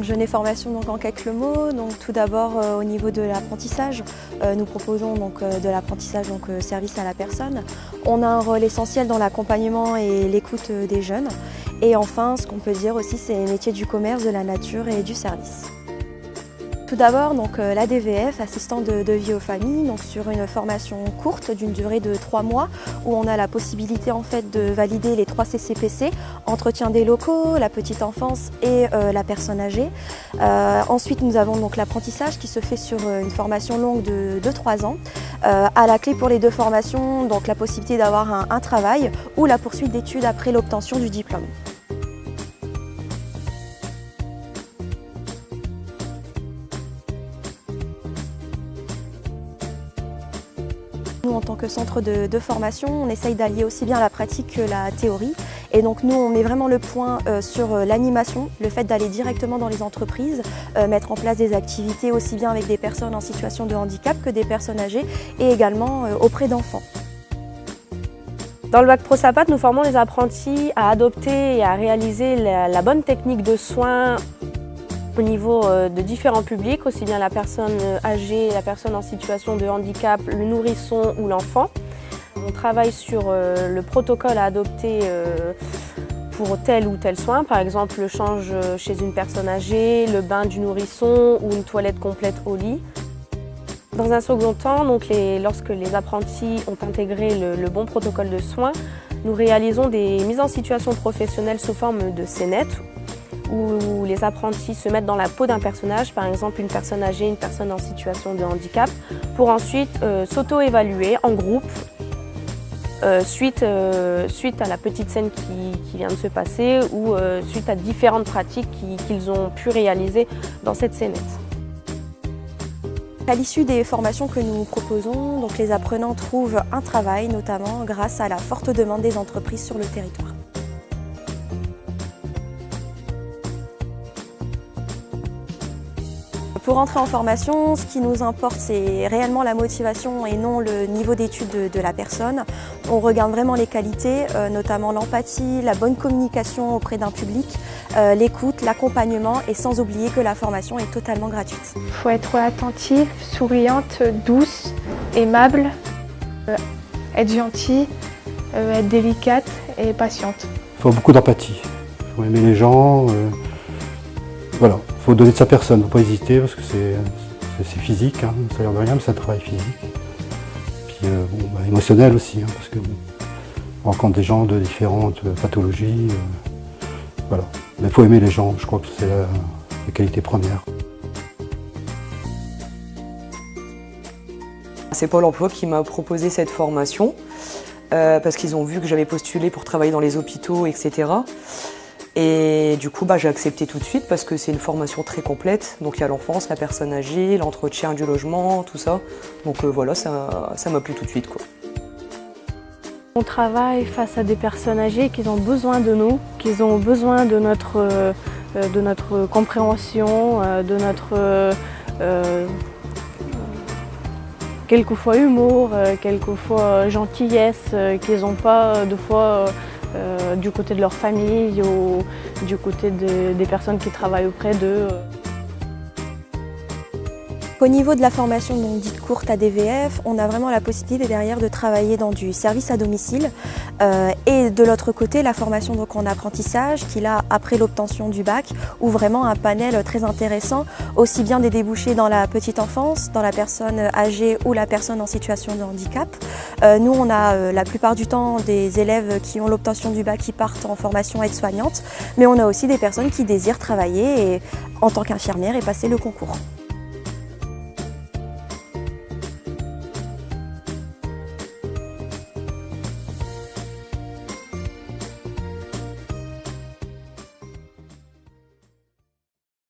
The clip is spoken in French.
Jeunet Formation donc en quelques mots. Donc tout d'abord au niveau de l'apprentissage, nous proposons donc de l'apprentissage service à la personne. On a un rôle essentiel dans l'accompagnement et l'écoute des jeunes. Et enfin, ce qu'on peut dire aussi, c'est les métiers du commerce, de la nature et du service. Tout d'abord, l'ADVF, assistant de vie aux familles, donc sur une formation courte d'une durée de 3 mois où on a la possibilité en fait de valider les 3 CCPC, entretien des locaux, la petite enfance et la personne âgée. Ensuite, nous avons donc l'apprentissage qui se fait sur une formation longue de 3 ans. À la clé pour les 2 formations, donc la possibilité d'avoir un travail ou la poursuite d'études après l'obtention du diplôme. Nous, en tant que centre de formation, on essaye d'allier aussi bien la pratique que la théorie. Et donc nous, on met vraiment le point sur l'animation, le fait d'aller directement dans les entreprises, mettre en place des activités aussi bien avec des personnes en situation de handicap que des personnes âgées et également auprès d'enfants. Dans le bac Pro SAPAT, nous formons les apprentis à adopter et à réaliser la bonne technique de soins au niveau de différents publics, aussi bien la personne âgée, la personne en situation de handicap, le nourrisson ou l'enfant. On travaille sur le protocole à adopter pour tel ou tel soin, par exemple le change chez une personne âgée, le bain du nourrisson ou une toilette complète au lit. Dans un second temps, lorsque les apprentis ont intégré le bon protocole de soins, nous réalisons des mises en situation professionnelle sous forme de scénettes où les apprentis se mettent dans la peau d'un personnage, par exemple une personne âgée, une personne en situation de handicap, pour ensuite s'auto-évaluer en groupe suite à la petite scène qui vient de se passer ou suite à différentes pratiques qu'ils ont pu réaliser dans cette scénette. À l'issue des formations que nous proposons, donc les apprenants trouvent un travail, notamment grâce à la forte demande des entreprises sur le territoire. Pour entrer en formation, ce qui nous importe, c'est réellement la motivation et non le niveau d'études de la personne. On regarde vraiment les qualités, notamment l'empathie, la bonne communication auprès d'un public, l'écoute, l'accompagnement et sans oublier que la formation est totalement gratuite. Il faut être attentive, souriante, douce, aimable, être gentille, être délicate et patiente. Il faut beaucoup d'empathie, il faut aimer les gens. Voilà, il faut donner de sa personne, il ne faut pas hésiter parce que c'est physique, hein, ça a l'air de rien, mais c'est un travail physique. Puis émotionnel aussi, hein, parce qu'on rencontre des gens de différentes pathologies. Voilà. Mais il faut aimer les gens, je crois que c'est la qualité première. C'est Pôle emploi qui m'a proposé cette formation parce qu'ils ont vu que j'avais postulé pour travailler dans les hôpitaux, etc. Et du coup, j'ai accepté tout de suite parce que c'est une formation très complète. Donc il y a l'enfance, la personne âgée, l'entretien du logement, tout ça. Donc voilà, ça m'a plu tout de suite, quoi. On travaille face à des personnes âgées qui ont besoin de nous, qui ont besoin de notre compréhension, de notre quelquefois humour, quelquefois gentillesse, qu'ils n'ont pas de fois du côté de leur famille ou du côté des personnes qui travaillent auprès d'eux. Au niveau de la formation dite courte ADVF, on a vraiment la possibilité derrière de travailler dans du service à domicile et de l'autre côté la formation en apprentissage qui là après l'obtention du bac ouvre vraiment un panel très intéressant, aussi bien des débouchés dans la petite enfance, dans la personne âgée ou la personne en situation de handicap. Nous on a la plupart du temps des élèves qui ont l'obtention du bac qui partent en formation aide-soignante, mais on a aussi des personnes qui désirent travailler en tant qu'infirmière et passer le concours.